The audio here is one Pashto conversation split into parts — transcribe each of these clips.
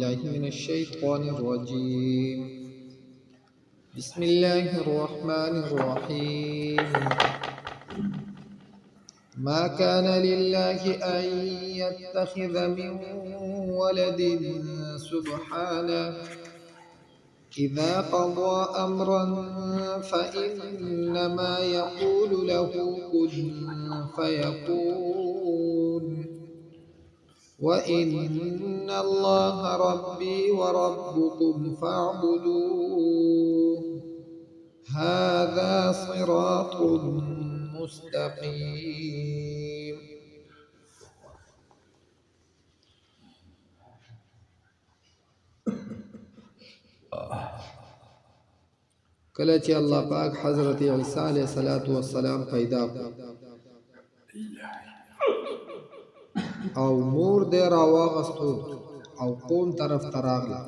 الله من الشيطان الرجيم. بسم الله الرحمن الرحيم. ما كان لله أن يتخذ من ولد سبحانه إذا قضى أمرا فإنما يقول له كن فيكون وإن الله ربي وربكم فاعبدوه هذا صراط مستقيم. کله چې الله پاک حضرت عیسی علیه السلام پیدا کړ او مور دې راواغستو او قوم طرف تراغله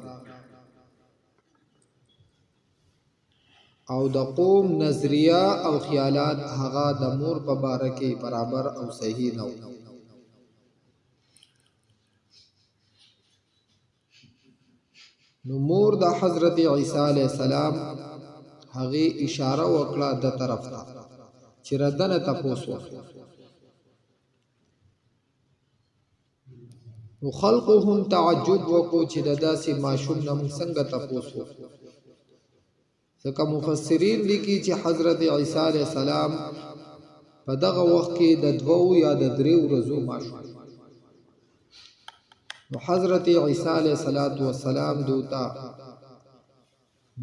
او د قوم نظریه او خیالات هغه د مور په باره کې برابر او صحیح نه و. نو مور د حضرت عیسی علیه السلام هغه اشاره وکړه د طرف ته چې ردنه تاسو نو خلقهم تعجب وکړو چې د داسې ماشوم نه موږ څنګه تاسو ځکه مفسرین لیکي چې حضرت عیسی علیه السلام په دغه وخت کې د 2 یا د 3 ورځو ماشوم نو حضرت عیسی علیه السلام دوتا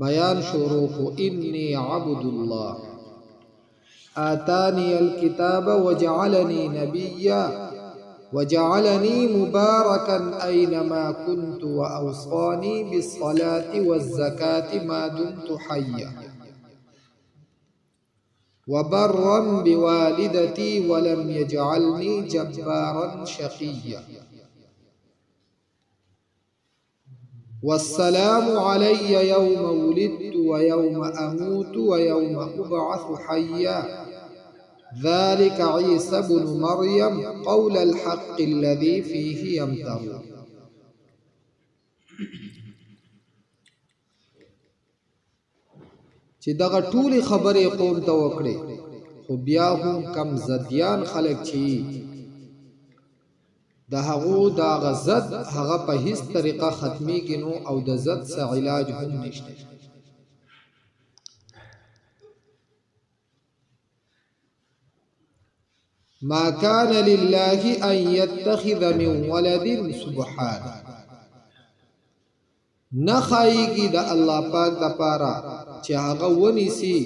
بیان شروع کو انی عبد الله آتانی الكتاب وجعلني نبيا وجعلني مباركا أينما كنت وأوصاني بالصلاة والزكاة ما دمت حيا وبرا بوالدتي ولم يجعلني جبارا شقيا والسلام علي يوم ولدت ويوم أموت ويوم أبعث حيا ذلك عيسى بن مريم قول الحق الذي فيه يمترون. چې دغه ټولي خبرې قوم ته وکړي خو بیا هم کم زديان خلک چی د هغو دا غزد هغه په هیڅ طریقه ختمي کینو او د زد څخه علاج هم نشته. ما كان لله أن يتخذ من ولد سبحانه نخایگی د الله پاک د پاره چې هغه ونیسی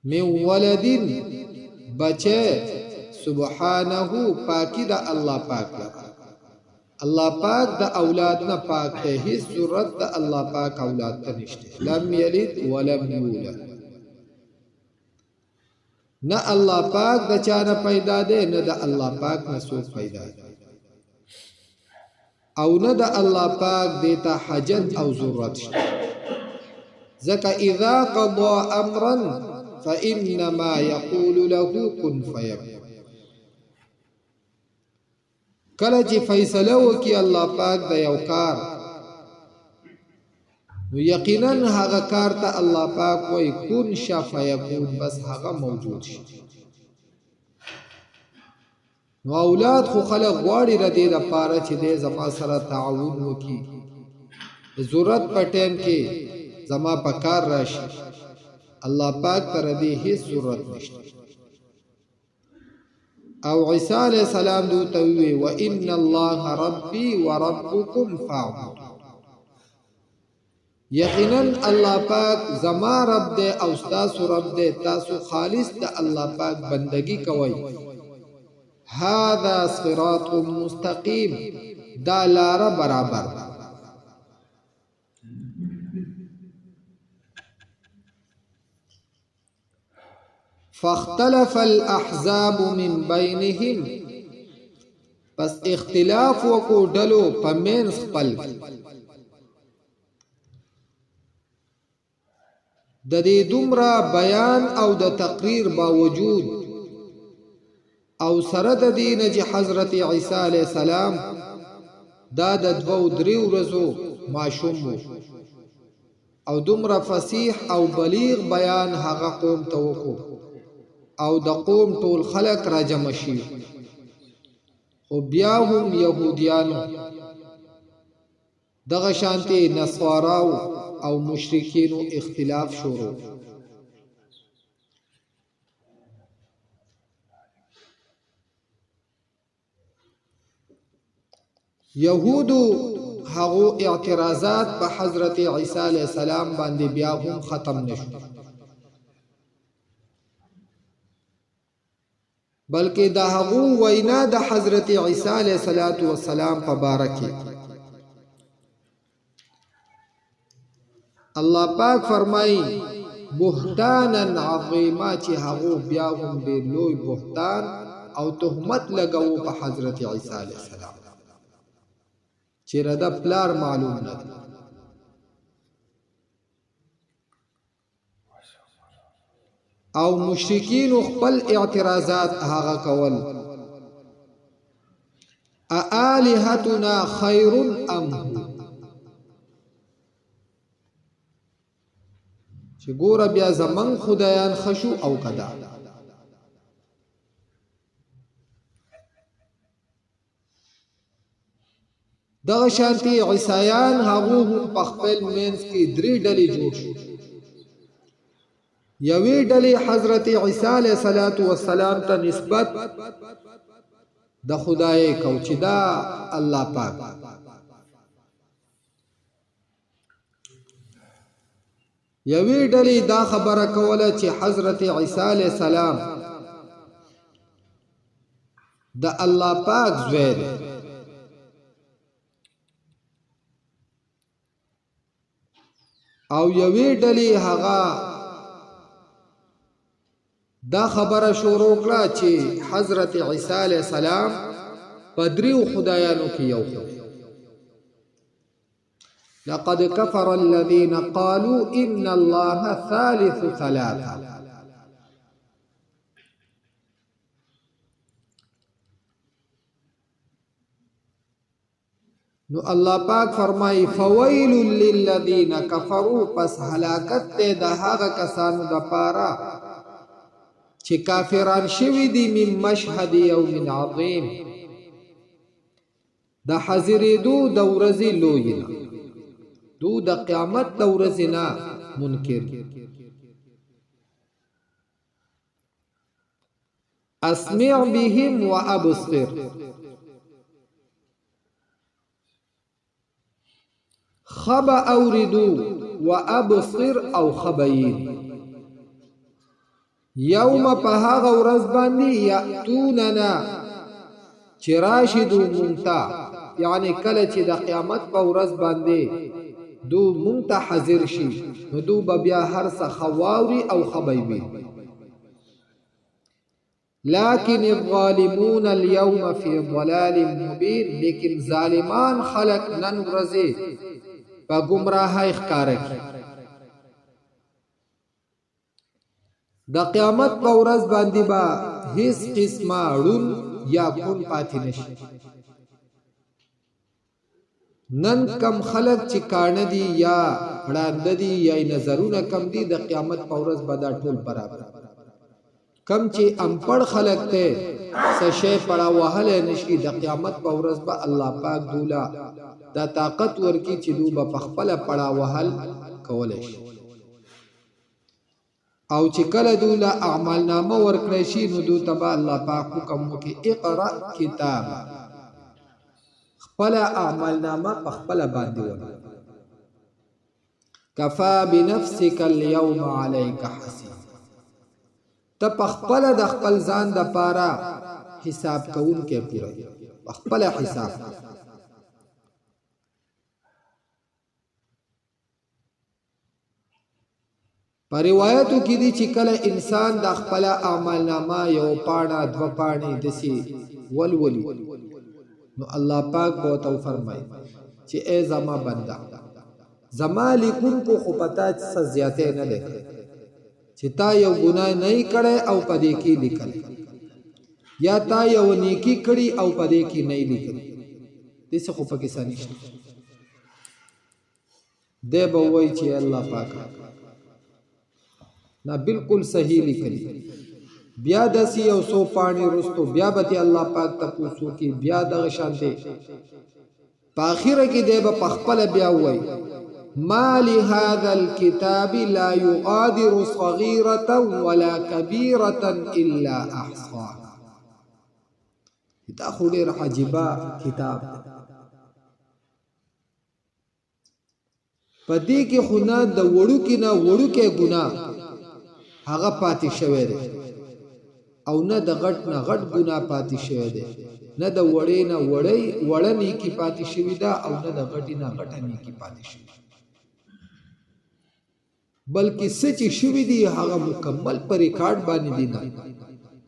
من ولد بچه سبحانه پاکی د الله پاک الله پاک د اولاد نه پاک ته هیڅ صورت د الله پاک اولاد ته نشته. لم یلد ولم یولد نه الله پاک د چانه پیدا ده نه د الله پاک نه څوک پیدا ده او نه د الله پاک دیتا حاجت او ضرورت شته. ځکه اذا قضى امرا فانما يقول له كن فيكون. کله چې فیصله وکي الله پاک د یو کار نو یقینا هغه کار ته الله پاک وای کون شفا یکون بس هغه موجود شي. نو اولاد خو خلق غواړي د دې لپاره چې د زما سره تعاون وکي ضرورت په ټیم کې زما په کار راشي. الله پاک تر دې هیڅ ضرورت نشته. او عیسی علیہ السلام دوته وی و ان الله ربي وربكم فاعبدوا یقینا الله پاک زما رب دے او تاسو رب دے تاسو خالص د الله پاک بندگی کوي. هذا صراط مستقیم دا لار برابر. فاختلف الاحزاب من بينهم پس اختلاف وکو ډلو په منځ خپل د دې دومره بیان او د تقریر باوجود او سره د دین چې حضرت عیسی علیہ السلام دا د 2-3 ورځو ماشوم وو او دومره فصیح او بلیغ بیان هغه قوم ته وکړو او د قوم ټول خلق را جمع شي او بیا هم يهوديانو دغه شانتي نصاراو او مشرکینو اختلاف شروع يهودو هغو اعتراضات په حضرت عیسی علیہ السلام باندې بیا هم ختم نشو بلکې دا هغو وینا د حضرت عیسی علیہ السلام په باره کې الله پاک فرمایي بهتانا عظیما چې هغو بیا هم ډېر لوی بهتان او تهمت لګاو په حضرت عیسی علیہ السلام چې ردا پلار معلوم نه او مشرکین خپل اعتراضات هغه کول الہتنا خیر ام چې ګوره بیا زمن خدایان خشو او کدا دغه شانتي عیسایان هغه هم په خپل منځ کې 3 ډلې جوړ شو یوې ډلې حضرت عیسی علیہ السلام ته نسبت د خدای کو چې دا الله پاک یوې ډلې دا خبره کوله چې حضرت عیسی علیہ السلام د الله پاک زوی دی او یوې ډلې هغه دا خبره شروع کړه چې حضرت عیسی علیہ السلام په 3 خدایانو کې یو لقد كفر الذين قالوا ان الله ثالث ثلاثه نو الله پاک فرمای فویل للذین کفروا پس هلاکت ته د هغه کسانو د پاره چې کافران شوی دي من مشهد یوم عظیم د حاضرېدو د ورځې لوی نه دو د قیامت د ورځې نه منکر اسمع بهم وابصر خب اوردو وابصر او خبین یوم په هغه ورځ باندې یاتوننا چې راشدو مونتا یعنی کله چې د قیامت په ورځ باندې دو مونتا حاضر شي نو دو بیا هر څه خواوري او خبيوي لكن الظالمون اليوم في ضلال مبين لیکن ظالمان خلق نن ورځې په گمراهۍ ښکار کوي د قیامت په ورځ باندې با هیڅ قسمه ړون یا کون پاتې نشي نن کم خلق چې کانه دي یا وړاند دي یا نظرونه کم دي د قیامت په ورځ به دا ټول برابر کم چې امپړ خلق ته سشه پړا وهله نشي د قیامت په ورځ به الله پاک دولا دا طاقت ورکی چې دوی په خپل پړا وهل کولای شي او چې کله دولا اعمال نامه ورکړی شي نو دوی تبا الله پاک حکم وکي اقرا کتاب خپل اعمال نامه په خپل باندې ور کفا بنفسك اليوم عليك حسيب ته په خپل د خپل ځان د پاره حساب کوون کې پوره خپل حساب پر روایتو کې دي چې کله انسان د خپل اعمال نامه یو پاڼه دو پاڼې دسي ولولي نو الله پاک به تو فرمایي چې ای زما بندا زما لیکون کو خو پتا څه زیاته نه لیکل چې تا یو ګناه نه کړي او پدې کې لیکل یا تا یو نیکی کړي او پدې کې نه لیکل دې خو پاکستاني شته دې به وایي چې الله پاک نه بالکل صحیح لیکلی بیا داسې یو څو پاڼې وروستو بیا به الله پاک تپوس وکړي بیا دغه شانتې په اخره کې دی به پخپله بیا ووایي ما لهذا الكتاب لا يغادر صغيرة ولا كبيرة إلا أحصاها دا خو ډېر عجیبه کتاب په دې کې خو نه د وړوکي نه وړوکی ګناه هغه پاتې شوی دی او نه د غټ نه غټ ګناه پاتې شوی دی نه د وړې نه وړه نیکي پاتې شوې ده او نه د غټې نه غټه نیکي پاتې شوې بلکې څه چې شوي دي هغه مکمل په ریکارډ باندې دي نه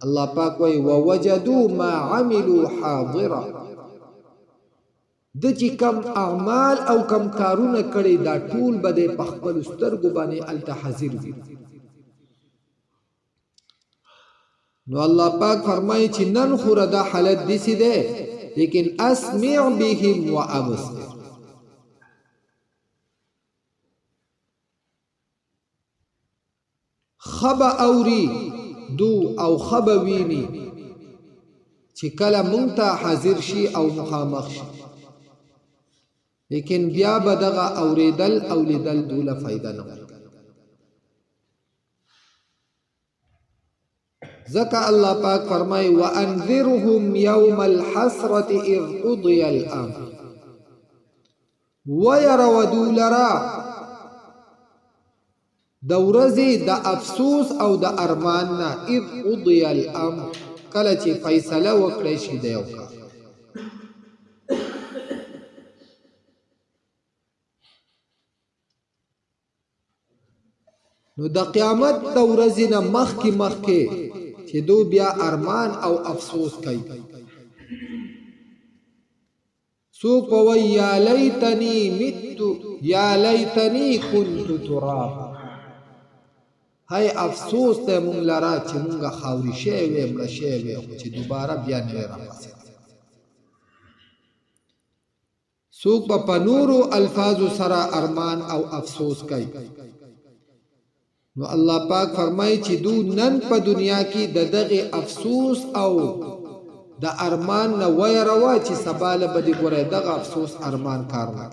الله پاک وایي ووجدوا ما عملوا حاضرا د چې کم اعمال او کم کارونه کړي دا ټول به د خپل سترګو باندې الته حاضر وي نو الله پاک فرمایي چې نن خو دا حالت داسې ده لیکن اسمع بهم وابصر خب اوري دو او خب ویني چې کله مونږ ته حاضر شي او مخامخ شي لیکن بیا به دغه اوریدل او لیدل دوله فایده نه ورکوي ځکه الله پاک فرمایي وانذرهم یوم الحسرة اذ قضی الامر ويرودوا لرا د ورځې د افسوس او د ارمان نه اذ قضی الامر کله چې فیصله وکړی شي د یو کار نو د قیامت د ورځې نه مخکې چې دو بیا ارمان او افسوس کوي څوک به وایي یا لیتنی مت یا لیتنی کنت ترابا هاي افسوس ته مونږ لرا چې مونږه خاوري شوی مړه شوی خو چې دوباره بیا نه راپاسې څوک په نورو الفاظو سره ارمان او افسوس کوي نو الله پاک فرمایي چې دو نن په دنیا کې د دغه افسوس او د ارمان نه ویروا چې سباله به دې ګوره دغه افسوس ارمان کار نه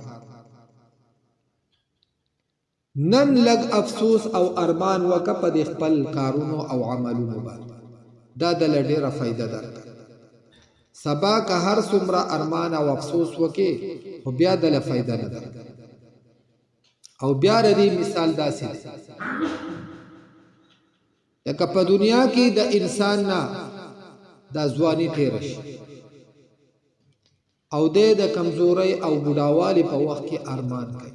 نن لګ افسوس او ارمان وکړه په خپل کارونو او عملونو باندې دا د ډېره فائدہ ده سبا که هر څومره ارمان او افسوس وکړي خو بیا د فائدہ نه ده او بیا ردی مثال داسې لکه په دنیا کې د انسان نه د ځواني تیر شي او د کمزوري او بډاوالي په وخت کې ارمان کوي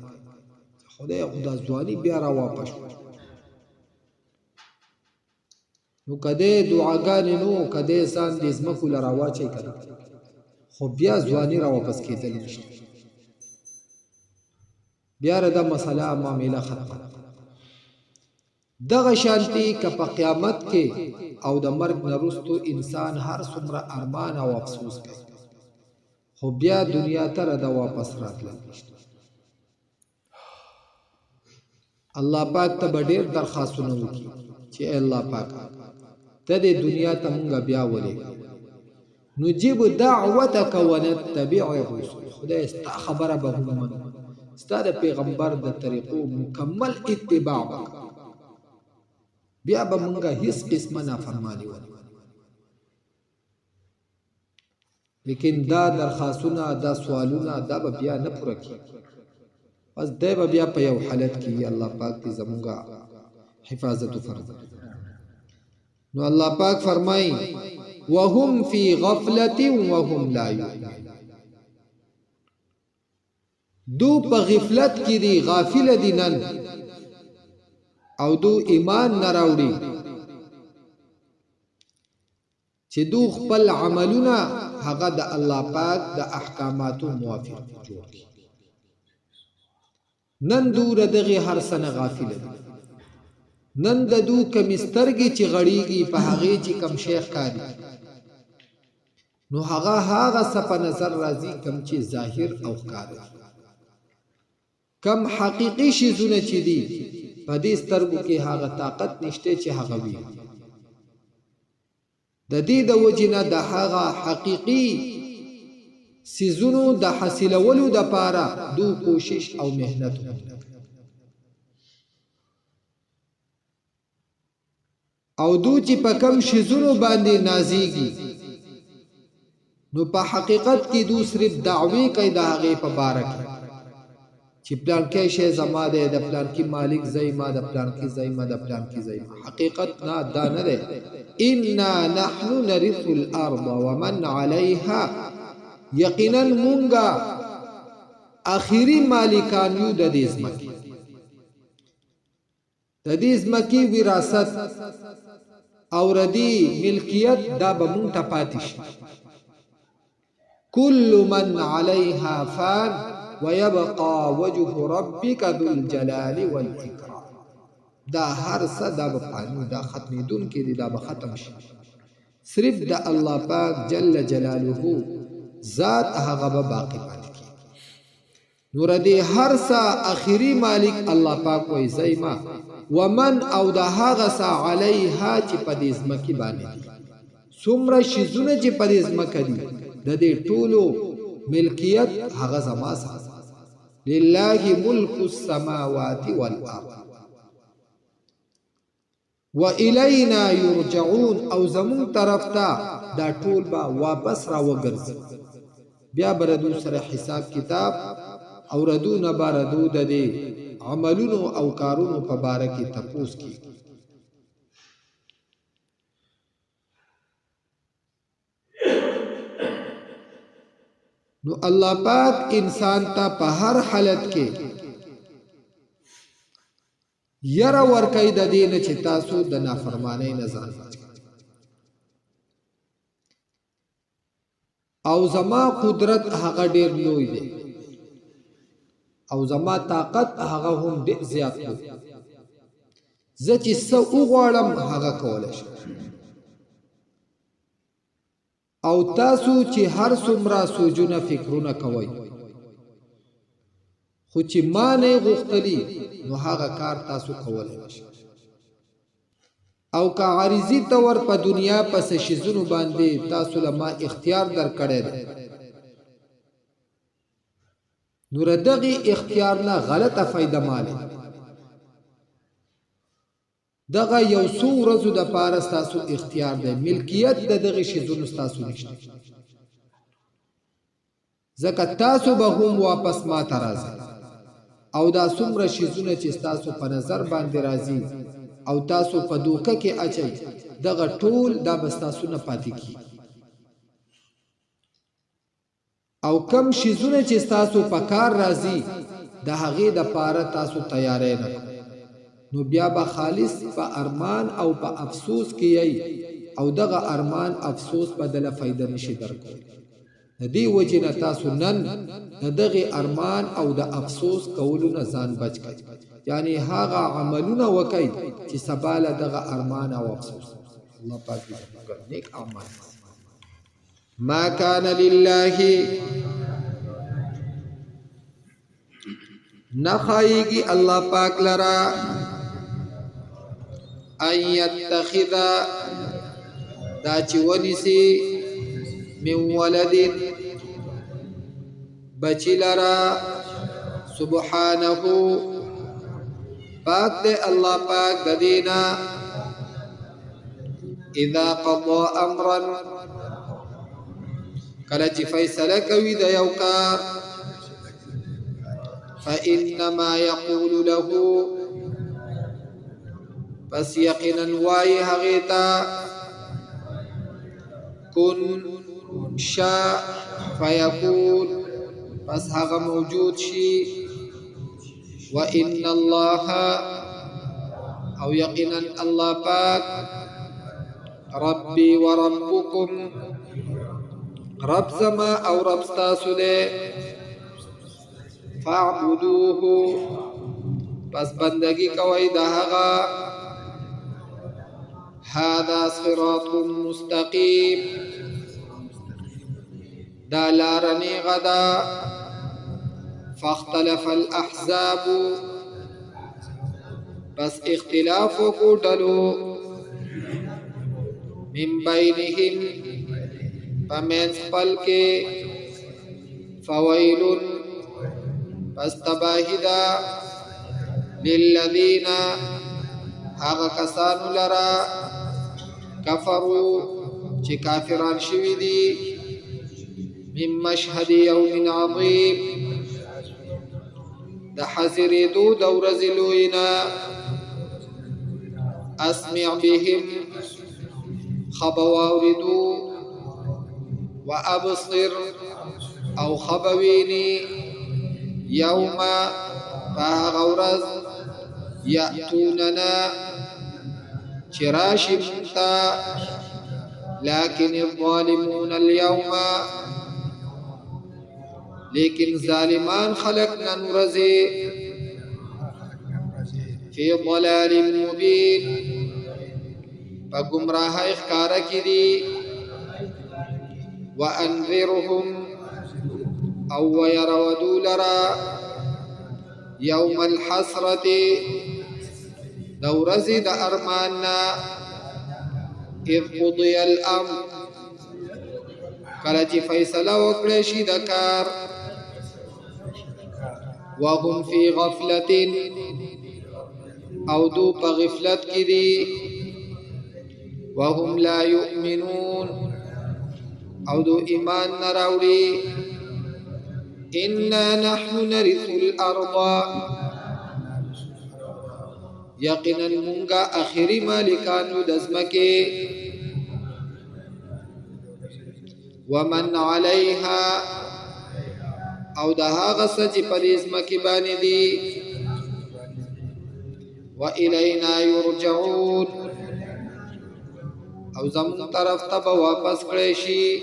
خدای خدا ځواني بیا را واپس نو کده دعاګانې نو کده ځان دې زمکو لرا واچي کړه خو بیا ځواني را واپس کېدل نشته بیا دا مسله معاملہ ختمه دغه شانتی که په قیامت کې او د مرګ نه وروسته انسان هر څومره ارمان او افسوس کوي خو بیا دنیا ته را واپس راتلل الله پاک ته ډېر درخواستونه وکړي چې الله پاک ته د دنیا ته مونږ بیا ولې نجيب دعوتك ونتبع الرسل خدای ستا خبره به موږ ستا د پیغمبر د طریقو مکمل اتباع وکړو بیا به مونږه هیڅ قسمه نافرمانی ونه لیکن دا درخواستونه دا سوالونه دا به بیا نه پوره کیږي بس دی به بیا په یو حالت کې الله پاک دې زمونږه حفاظت فرض نو الله پاک فرمایي وهم فی غفلة وهم لا یؤمنون دو په غفلت کې دي غافل دي نن او دو ایمان نه راوړي چې دو خپل عملونه هغه د الله پاک د احکاماتو موافق جوړ کړي نن دور دغه هر سنه غافل دي نن د دو کمسترګي چې غړيږي په هغه چې کم شیخ کاری نو هغه څه په نظر راځي کم چې ظاهر او ښکاره کم حقیقي شیزونه چې دي په دې سترګو کې هغه طاقت نشته چې هغه وي د دې د وجنه د هغه حقیقي سیزونو د حاصلولو د پاره دو کوشش او مهنت او دو چې په کم شیزونو باندې نازيږي نو په حقیقت کې دو صرف دعوی کوي د هغه په باره کې چې پلان کې شی زما ده د پلان کې مالک زېما د پلان کې زېما د پلان کې زېما حقیقت نه دا نه ده ان نحن نرث الارض ومن عليها یقینا مونږه اخیری مالکان یو د دې ځمکې د دې ځمکې وراثت او ردی ملکیت دا به مونږ ته پاتې شي كل من عليها فان ويبقى وجه ربك ذو الجلال والإكرام دا هر څه دا به پانو دا ختمېدون کې دا به ختم شي صرف د الله پاک جل جلاله ذات هغه به باقی پاتې کی نور دې هر څه اخیری مالک الله پاک وای زېما ومن او دا هغه څه علیها چې په دې ځمکې باندې څومره شیزونه چې په دې ځمکې دي د دې ټولو ملکیت هغه زما سره لله ملک السماوات والارض وإلینا یرجعون او زمون طرف ته دا ټول با واپس را وګرځي بیا بردو سره حساب کتاب او ردو نه بردو د دې عملونو او کارونو په باره کې تپوس کی نو الله پاک انسان ته په هر حالت کې یره ورکې د دین چې تاسو د نافرمانی نه ځان او زما قدرت هغه ډیر لوی دی او زما طاقت هغه هم ډیر زیات دی زه چې څه وغواړم هغه کولای شم او تاسو چې هر څومره سوچونه فکرونه کوئ خو چې ما نه غوښتلی نو هغه کار تاسو کولای نشئ او که عارضی تور په دنیا پس شیزونو باندې تاسو له ما اختیار درکړی دی نو دغه اختیار نه غلطه فائدہ مالي دغه یو څو ورځو د پاره تاسو اختیار دی ملکیت د دغه شیزونو تاسو نشته ځکه تاسو به هم واپس ما ته راځئ او دا څومره شیزونه چې تاسو په نظر باندې راځي او تاسو په دوکه کې اچي دغه ټول دا بس تاسو نه پاتې کی او کم شیزونه چې تاسو په کار راځي د هغه د پاره تاسو تیارې نه نو بیا به خالص په ارمان او په افسوس کیي او دغه ارمان افسوس بدله فائدہ نشي درکول د دې وجنه تاسو نن دغه ارمان او د افسوس کولو نه ځان بچ کړئ یعنی هغه عملونه وکړئ چې سباله دغه ارمان او افسوس الله پاک دې نیک اعمال ما کان لله نخایږي الله پاک لرا ان يتخذ دا چې ونیسي من ولد بچی لرا سبحانه پاک دے اللہ پاک ددینا اذا قضى امرا کلچ فیصلہ کوي د یو کار فانما يقول له پس یقینا وای هغیتا کن شاء فیکون پس هغه موجود شي وان الله او یقینا الله پاک ربي وربكم رب زما او رب تاسو دې فاعبدوه پس بندگی کوي د هغه هذا صراط مستقيم دا لارنی غدا فاختلف الاحزاب بس اختلاف کو ڈلو من بینهم پمینس پل کے فویل پس تباہی دا للذین آغا کسانو لرا کفرو چی کافران شوی دی من مشهد یوم عظیم دا حضر دو دورز لوینا اسمع بهم خبواردو وابصر او خبوینی یوم فاغورز یأتوننا چراش منتا لكن الظالمون اليوم لیکن ظالمان خلقنا نرزی فی ضلال مبین پا گمراہ اخکارا کی دی وانذرهم او ویرودو لرا یوم الحسرت دورزی دا ارماننا اذ قضی الامر کلچی فیصلہ وکڑشی دا کار وهم فی غفلت او دو پا غفلت کی دی وهم لا یؤمنون او دو ایمان نراوڑی انا نحن نرث الارض یقینا منگا آخری مالکانو دزمکے ومن علیها او دها غصة پریزمکی بانی دی وإلینا یرجعون او زمون طرف تب واپس کریشی